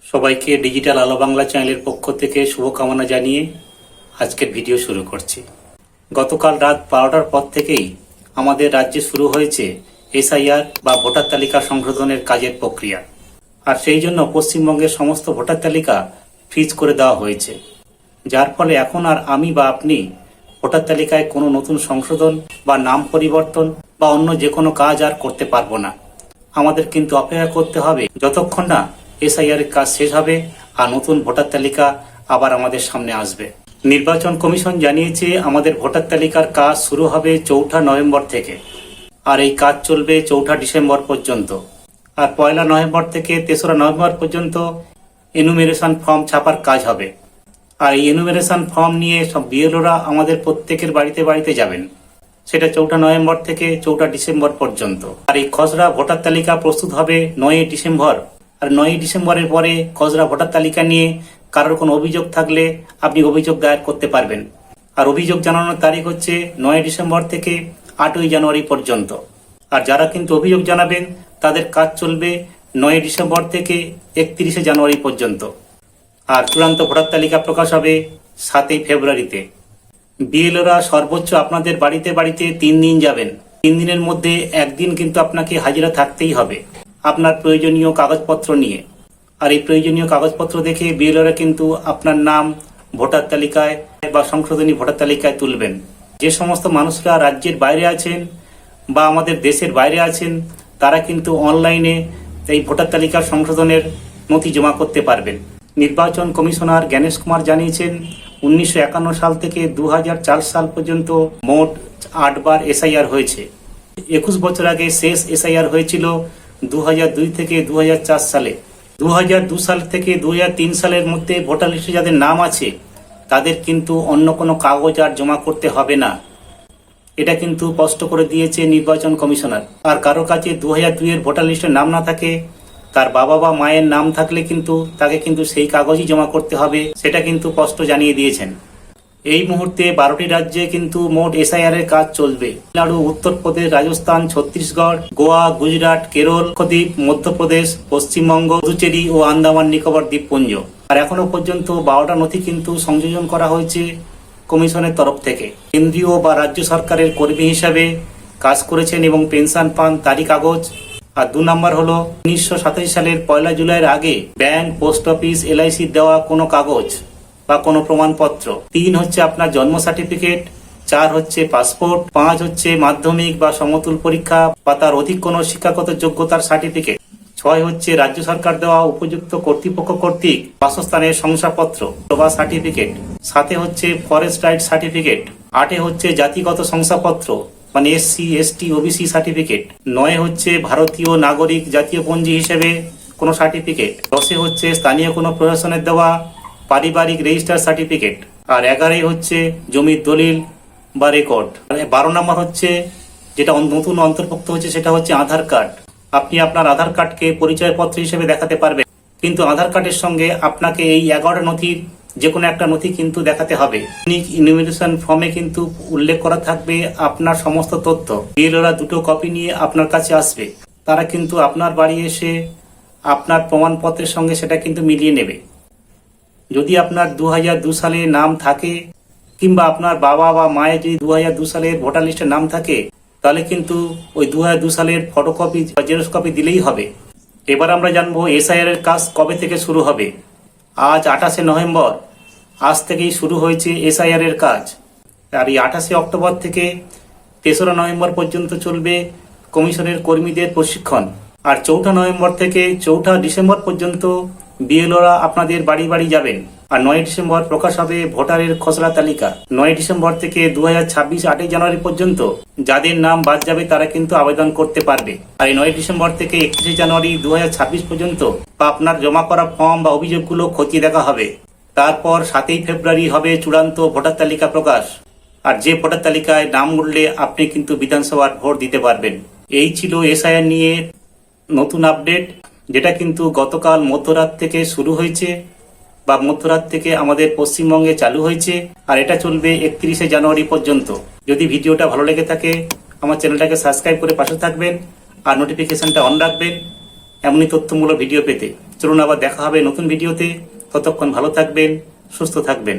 সবাইকে ডিজিটাল আলো বাংলা চ্যানেলের পক্ষ থেকে শুভকামনা জানিয়ে আজকের ভিডিও শুরু করছি। গতকাল রাত 12টার পর থেকেই আমাদের রাজ্যে শুরু হয়েছে এসআইআর বা ভোটার তালিকা সংশোধনের কাজের প্রক্রিয়া। আর সেই জন্য পশ্চিমবঙ্গের সমস্ত ভোটার তালিকা ফ্রিজ করে দেওয়া হয়েছে, যার ফলে এখন আর আমি বা আপনি ভোটার তালিকায় কোনো নতুন সংশোধন বা নাম পরিবর্তন বা অন্য যে কোনো কাজ আর করতে পারবো না। আমাদের কিন্তু অপেক্ষা করতে হবে যতক্ষণ না এসআইআর এর কাজ শেষ হবে আর নতুন ভোটার তালিকা আবার আমাদের সামনে আসবে। নির্বাচন কমিশন জানিয়েছে আমাদের ভোটার তালিকার কাজ শুরু হবে 4 নভেম্বর থেকে, আর এই কাজ চলবে 4 ডিসেম্বর পর্যন্ত। আর 1 নভেম্বর থেকে 3 নভেম্বর পর্যন্ত এনুমেরেশন ফর্ম ছাপার কাজ হবে। আর এই এনুমেরেশন ফর্ম নিয়ে সব বিএলওরা আমাদের প্রত্যেকের বাড়িতে বাড়িতে যাবেন, সেটা 4 নভেম্বর থেকে 4 ডিসেম্বর পর্যন্ত। আর এই খসড়া ভোটার তালিকা প্রস্তুত হবে 9 ডিসেম্বর। আর 9 ডিসেম্বরের পরে খসড়া ভোটার তালিকা নিয়ে কারোর কোনো অভিযোগ থাকলে আপনি অভিযোগ দায়ের করতে পারবেন। আর অভিযোগ জানানোর তারিখ হচ্ছে 9 ডিসেম্বর থেকে 8 জানুয়ারি পর্যন্ত। আর যারা কিন্তু অভিযোগ জানাবেন তাদের কাজ চলবে 9 ডিসেম্বর থেকে 31 জানুয়ারি পর্যন্ত। আর চূড়ান্ত ভোটার তালিকা প্রকাশ হবে 7 ফেব্রুয়ারিতে। বিএলওরা সর্বোচ্চ আপনাদের বাড়িতে বাড়িতে 3 দিন যাবেন। 3 দিনের মধ্যে একদিন কিন্তু আপনাকে হাজিরা থাকতেই হবে আপনার প্রয়োজনীয় কাগজপত্র নিয়ে। আর এই প্রয়োজনীয় কাগজপত্র দেখে বিএলওরা কিন্তু আপনার নাম ভোটার তালিকায় বা সংশোধনী ভোটার তালিকায় তুলবেন। যে সমস্ত মানুষরা রাজ্যের বাইরে আছেন বা আমাদের দেশের বাইরে আছেন তারা কিন্তু অনলাইনে এই ভোটার তালিকা সংশোধনের নথি জমা করতে পারবেন। নির্বাচন কমিশনার জ্ঞানেশ কুমার জানিয়েছেন 1951 সাল থেকে 2004 সাল পর্যন্ত মোট 8 বার এসআইআর হয়েছে। 21 বছর আগে শেষ এসআইআর হয়েছিল 2002 থেকে 2004 সালে। 2002 সাল থেকে 2003 সালের মধ্যে ভোটার লিস্টে যাদের নাম আছে তাদের কিন্তু অন্য কোনো কাগজ আর জমা করতে হবে না, এটা কিন্তু স্পষ্ট করে দিয়েছে নির্বাচন কমিশনার। আর কারো কাছে 2002 এর ভোটার লিস্টে নাম না থাকে, তার বাবা বা মায়ের নাম থাকলে কিন্তু তাকে কিন্তু সেই কাগজই জমা করতে হবে, সেটা কিন্তু স্পষ্ট জানিয়ে দিয়েছেন। এই মুহূর্তে 12টি রাজ্যে কিন্তু মোট এসআইআর এর কাজ চলবে। তামিলনাড়ু, উত্তরপ্রদেশ, রাজস্থান, ছত্তিশগড়, গোয়া, গুজরাট, কেরল, লক্ষদ্বীপ, মধ্যপ্রদেশ, পশ্চিমবঙ্গ, পুদুচেরি ও আন্দামান নিকোবর দ্বীপপুঞ্জ। আর এখনো পর্যন্ত 12টা নথি কিন্তু সংযোজন করা হয়েছে কমিশনের তরফ থেকে। কেন্দ্রীয় বা রাজ্য সরকারের কর্মী হিসাবে কাজ করেছেন এবং পেনশন পান তারই কাগজ। আর 2 নম্বর হলো 1987 সালের 1 জুলাইয়ের আগে ব্যাংক, পোস্ট অফিস, এলআইসি দেওয়া কোনো কাগজ বা কোনো প্রমাণপত্র। 3 হচ্ছে আপনার জন্ম সার্টিফিকেট। 4 হচ্ছে পাসপোর্ট। 5 হচ্ছে মাধ্যমিক বা সমতুল পরীক্ষা বা তার অধিক কোনো শিক্ষাগত যোগ্যতার সার্টিফিকেট। 6 হচ্ছে রাজ্য সরকার দেওয়া উপযুক্ত কর্তৃপক্ষ কর্তৃক বাসস্থানের শংসাপত্র বা সার্টিফিকেট। 7 হচ্ছে ফরেস্ট রাইট সার্টিফিকেট। 8 হচ্ছে জাতিগত শংসাপত্র মানে এসসি, এসটি, ওবিসি সার্টিফিকেট। 9 হচ্ছে ভারতীয় নাগরিক জাতীয় পঞ্জি হিসেবে কোনো সার্টিফিকেট। 10 হচ্ছে স্থানীয় কোনো প্রশাসনের দেওয়া পারিবারিক রেজিস্টার সার্টিফিকেট। আর 11 হচ্ছে জমির দলিল বা রেকর্ড। 12 নম্বর হচ্ছে যেটা নতুন অন্তর্ভুক্ত হচ্ছে সেটা হচ্ছে আধার কার্ড। আপনি আপনার আধার কার্ডকে পরিচয়পত্র হিসেবে দেখাতে পারবেন, কিন্তু আধার কার্ডের সঙ্গে আপনাকে এই 11টা নথির যে কোনো একটা নথি কিন্তু দেখাতে হবে। ইনুমেরেশন ফর্মে কিন্তু উল্লেখ করা থাকবে আপনার সমস্ত তথ্য। বিএলওরা 2টো কপি নিয়ে আপনার কাছে আসবে। তারা কিন্তু আপনার বাড়ি এসে আপনার প্রমাণপত্রের সঙ্গে সেটা কিন্তু মিলিয়ে নেবে। যদি আপনার 2002 সালে নাম থাকে কিংবা আপনার বাবা বা মায়ের যদি 2002 সালের ভোটার লিস্টে নাম থাকে তাহলে কিন্তু ওই 2002 সালের ফটোকপি বা জেরক্স কপি দিলেই হবে। এবার আমরা জানবো এসআইআর এর কাজ কবে থেকে শুরু হবে। আজ 28 নভেম্বর, আজ থেকেই শুরু হয়েছে এসআইআর এর কাজ। আর এই 28 অক্টোবর থেকে 3 নভেম্বর পর্যন্ত চলবে কমিশনের কর্মীদের প্রশিক্ষণ। আর 4 নভেম্বর থেকে 4 ডিসেম্বর পর্যন্ত বিএলওরা আপনাদের বাড়ি বাড়ি যাবেন। আর 9 ডিসেম্বর প্রকাশ হবে ভোটারের খসড়া তালিকা। 9 ডিসেম্বর থেকে 2026 8 জানুয়ারি পর্যন্ত যাদের নাম বাদ যাবে তারা কিন্তু আবেদন করতে পারবে। আর এই 9 ডিসেম্বর থেকে 31 জানুয়ারি 2026 পর্যন্ত বা আপনার জমা করা ফর্ম বা অভিযোগগুলো খতিয়ে দেখা হবে। তারপর 7 ফেব্রুয়ারি হবে চূড়ান্ত ভোটার তালিকা প্রকাশ। আর যে ভোটার তালিকায় নাম উঠলে আপনি কিন্তু বিধানসভার ভোট দিতে পারবেন। এই ছিল এসআইআর নিয়ে নতুন আপডেট, যেটা কিন্তু গতকাল মধ্যরাত থেকে শুরু হয়েছে বা মধ্যরাত থেকে আমাদের পশ্চিমবঙ্গে চালু হয়েছে। আর এটা চলবে 31 জানুয়ারি পর্যন্ত। যদি ভিডিওটা ভালো লেগে থাকে আমার চ্যানেলটাকে সাবস্ক্রাইব করে পাশে থাকবেন আর নোটিফিকেশনটা অন রাখবেন। এমনই তথ্যমূলক ভিডিও পেতে চলুন আবার দেখা হবে নতুন ভিডিওতে। ততক্ষণ ভালো থাকবেন, সুস্থ থাকবেন।